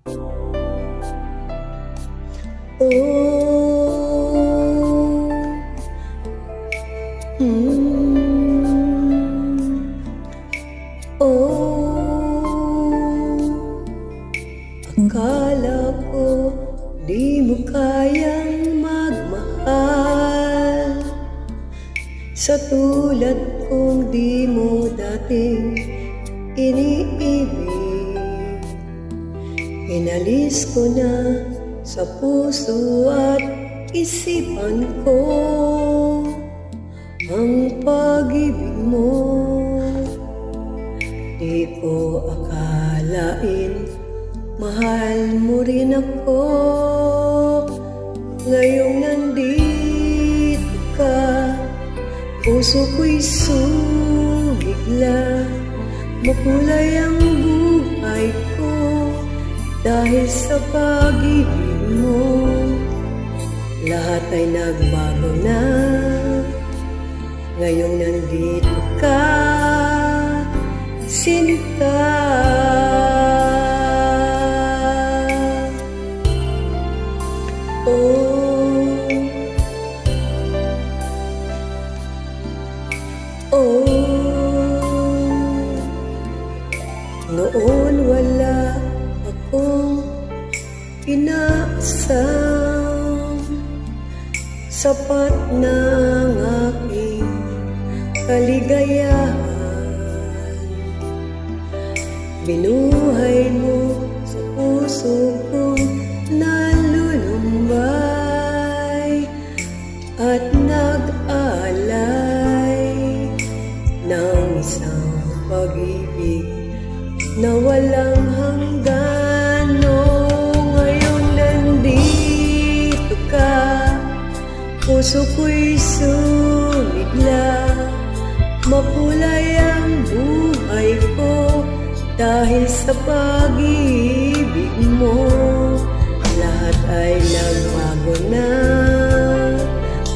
Oh, akala ko di mo kayang magmahal sa tulad kong di mo dating iniibig. Inalis ko na sa puso at isipan ko ang pag-ibig mo. Di ko akalain mahal mo rin ako. Ngayong nandito ka, puso ko'y sumigla. Makulay ang buhay ko dahil sa pag-ibig mo. Lahat ay nagbago na ngayong nandito ka, sinta. Noon wala akong inaasam, sapat na ang aking kaligayahan. Binuhay mo sa puso kong nalulumbay at nag-alay ng isang pag-ibig na walang hanggan. Ngayon nandito ka, puso ko'y sumigla. Makulay ang buhay ko dahil sa pag-ibig mo. Lahat ay nagbago na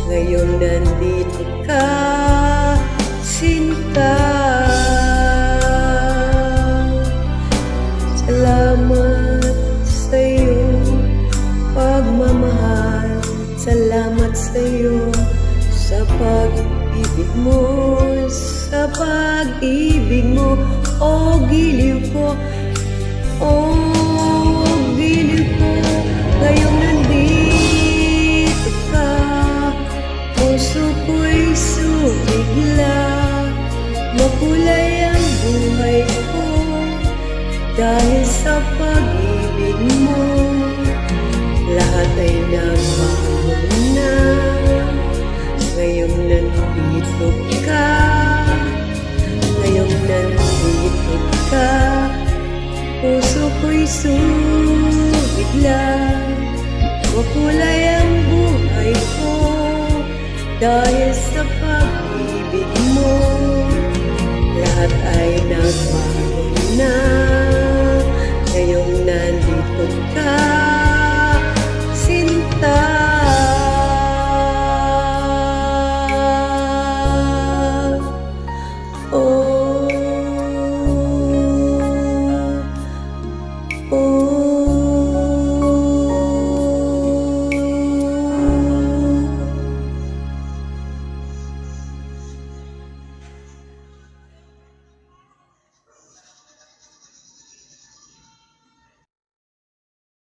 ngayon nandito ka, sinta. Salamat sa iyong pagmamahal, salamat sa iyo sa pag-ibig mo, sa pag-ibig mo. Oh, giliw ko, oh, giliw ko. Ngayong nandito ka, puso ko'y sumigla. Makulay ang buhay ko dahil sa pag-ibig mo. Lahat ay nagbago na ngayong nandito ka, ngayong nandito ka. Puso ko'y sumigla. Makulay ang buhay ko dahil sa pag-ibig mo. Lahat ay nagbago na